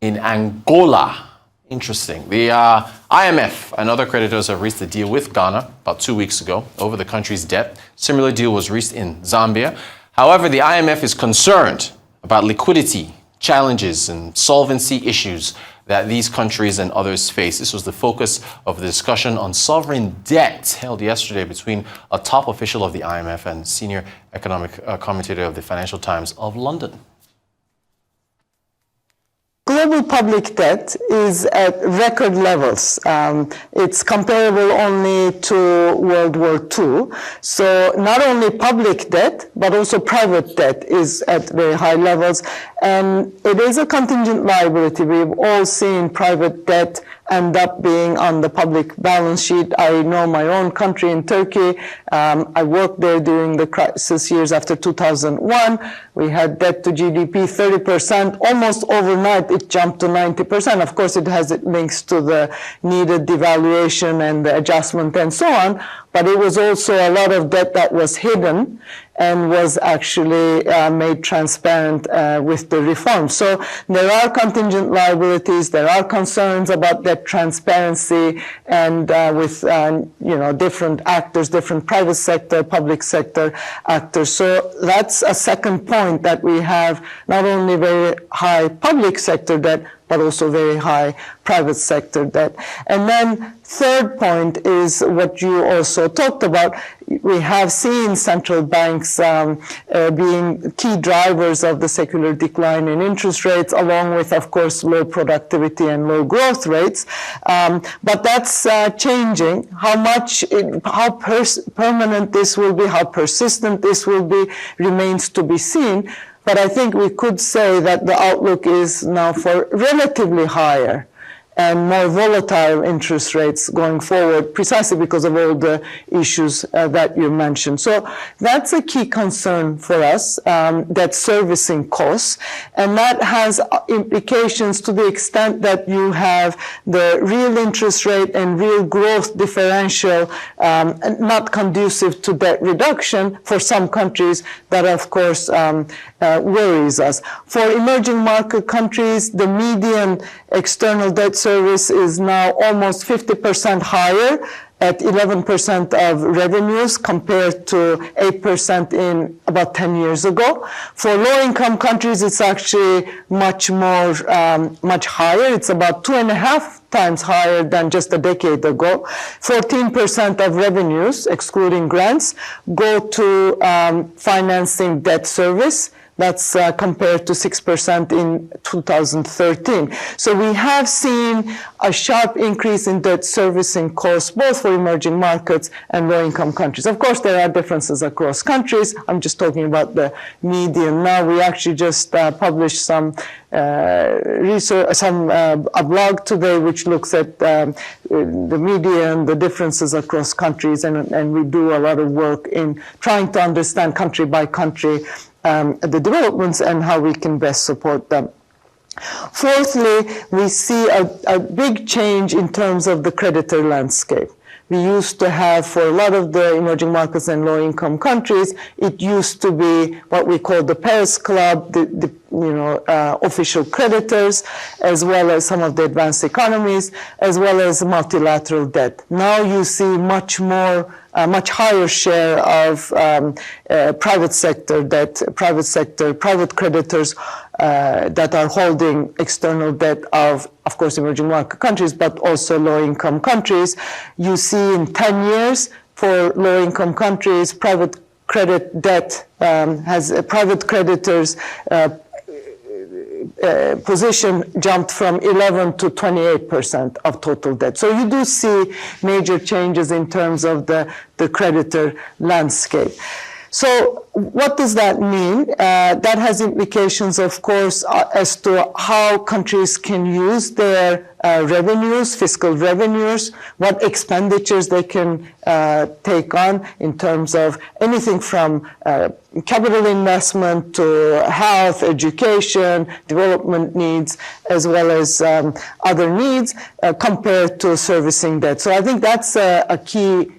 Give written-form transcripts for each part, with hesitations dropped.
in Angola. Interesting. The IMF and other creditors have reached a deal with Ghana about 2 weeks ago over the country's debt. Similar deal was reached in Zambia. However, the IMF is concerned about liquidity challenges and solvency issues that these countries and others face. This was the focus of the discussion on sovereign debt held yesterday between a top official of the IMF and senior economic commentator of the Financial Times of London. Global public debt is at record levels. It's comparable only to World War II. So not only public debt, but also private debt is at very high levels. And it is a contingent liability. We've all seen private debt end up being on the public balance sheet. I know my own country in Turkey. I worked there during the crisis years after 2001. We had debt to GDP 30%. Almost overnight, it jumped to 90%. Of course, it has links to the needed devaluation and the adjustment and so on. But it was also a lot of debt that was hidden and was actually made transparent with the reform. So there are contingent liabilities, there are concerns about debt transparency, and with different actors, different private sector, public sector actors. So that's a second point, that we have not only very high public sector debt, but also very high private sector debt. And then third point is what you also talked about. We have seen central banks being key drivers of the secular decline in interest rates, along with, of course, low productivity and low growth rates. But that's changing. How permanent this will be, how persistent this will be, remains to be seen. But I think we could say that the outlook is now for relatively higher and more volatile interest rates going forward, precisely because of all the issues that you mentioned. So that's a key concern for us, that servicing costs. And that has implications to the extent that you have the real interest rate and real growth differential not conducive to debt reduction for some countries. That, of course, worries us. For emerging market countries, the median external debt service is now almost 50% higher at 11% of revenues compared to 8% in about 10 years ago. For low-income countries, it's actually much higher. It's about 2.5 times higher than just a decade ago. 14% of revenues, excluding grants, go to financing debt service. That's compared to 6% in 2013. So we have seen a sharp increase in debt servicing costs, both for emerging markets and low-income countries. Of course, there are differences across countries. I'm just talking about the median now. We actually just published some research, a blog today, which looks at the median, the differences across countries, and we do a lot of work in trying to understand country by country the developments and how we can best support them. Fourthly, we see a big change in terms of the creditor landscape. We used to have, for a lot of the emerging markets and low-income countries, it used to be what we call the Paris Club, the official creditors, as well as some of the advanced economies, as well as multilateral debt. Now you see much higher share of private sector debt, private creditors that are holding external debt of course, emerging market countries, but also low-income countries. You see in 10 years, for low-income countries, private credit debt private creditors' position jumped from 11 to 28% of total debt. So you do see major changes in terms of the creditor landscape. So what does that mean? That has implications, of course, as to how countries can use their revenues, fiscal revenues, what expenditures they can take on in terms of anything from capital investment to health, education, development needs, as well as other needs compared to servicing debt. So I think that's a key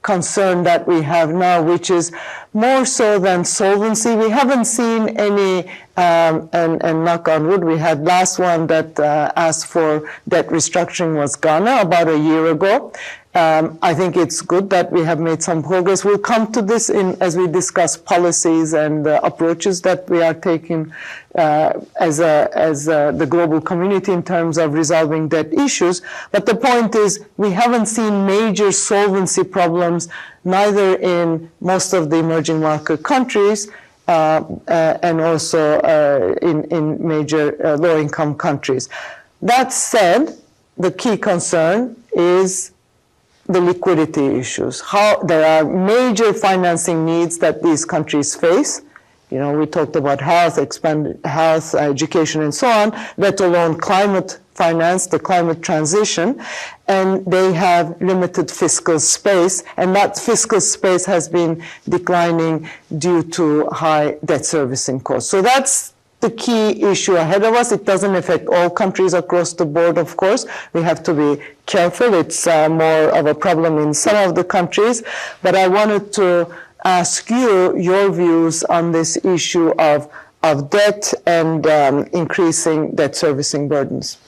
concern that we have now, which is more so than solvency. We haven't seen any, and knock on wood, we had last one that asked for debt restructuring was Ghana about a year ago. I think it's good that we have made some progress. We'll come to this as we discuss policies and approaches that we are taking as the global community in terms of resolving debt issues. But the point is, we haven't seen major solvency problems, neither in most of the emerging market countries and also in major low-income countries. That said, the key concern is the liquidity issues. How there are major financing needs that these countries face. You know, we talked about health, health, education, and so on, let alone climate finance, the climate transition, and they have limited fiscal space, and that fiscal space has been declining due to high debt servicing costs. So that's the key issue ahead of us. It doesn't affect all countries across the board, of course. We have to be careful. It's more of a problem in some of the countries. But I wanted to ask you your views on this issue of debt and increasing debt servicing burdens.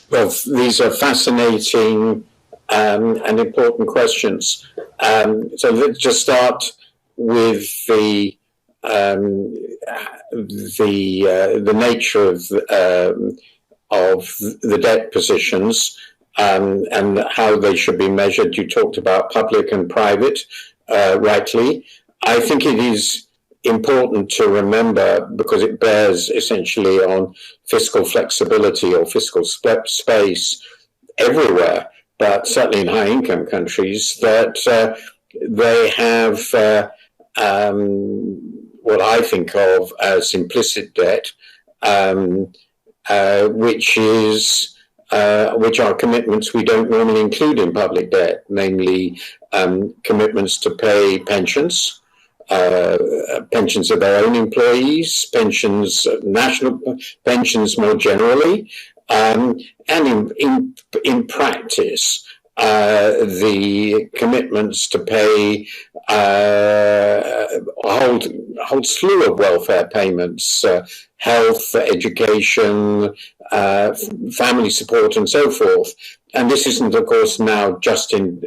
Well, these are fascinating and important questions. So let's just start with the nature of the debt positions and how they should be measured. You talked about public and private, rightly. I think it is important to remember, because it bears essentially on fiscal flexibility or fiscal space everywhere, but certainly in high-income countries, that they have what I think of as implicit debt, which are commitments we don't normally include in public debt, namely commitments to pay pensions, pensions of their own employees, pensions, national pensions more generally, and in practice, the commitments to pay a whole slew of welfare payments, health, education, family support, and so forth. And this isn't, of course, now just in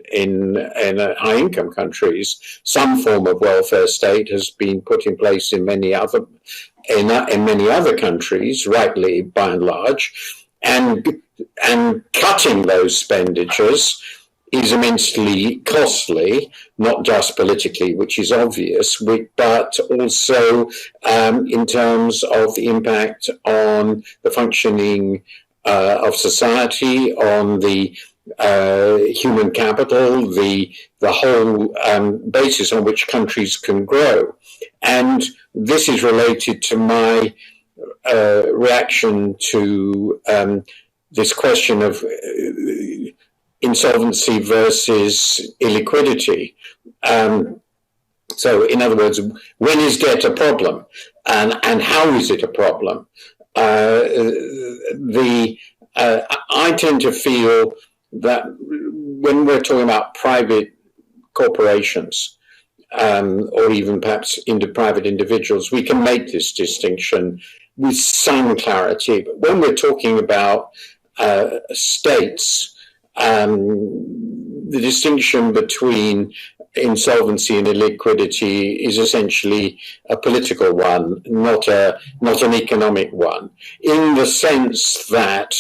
high-income countries. Some form of welfare state has been put in place in many other countries, rightly by and large, and cutting those expenditures is immensely costly, not just politically, which is obvious, but also in terms of the impact on the functioning of society, on the human capital, the whole basis on which countries can grow. And this is related to my reaction to this question of insolvency versus illiquidity. So, in other words, when is debt a problem, and how is it a problem? I tend to feel that when we're talking about private corporations, or even perhaps private individuals, we can make this distinction with some clarity. But when we're talking about states, the distinction between insolvency and illiquidity is essentially a political one, not an economic one, in the sense that,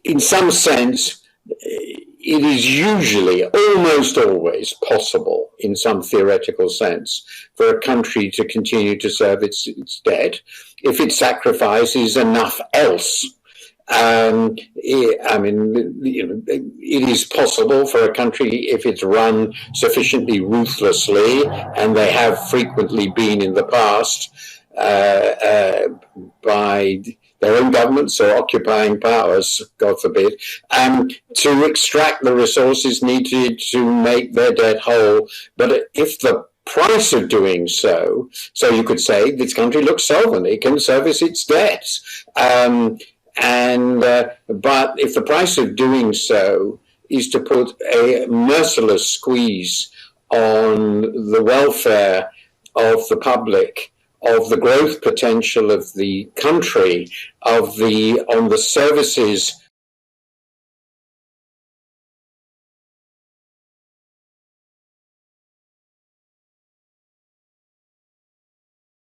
in some sense, it is usually, almost always possible, in some theoretical sense, for a country to continue to serve its debt if it sacrifices enough else. I mean, it is possible for a country, if it's run sufficiently ruthlessly, and they have frequently been in the past, by their own governments or occupying powers, God forbid, to extract the resources needed to make their debt whole. But if the price of doing so you could say this country looks solvent, it can service its debts. But if the price of doing so is to put a merciless squeeze on the welfare of the public, of the growth potential of the country, on the services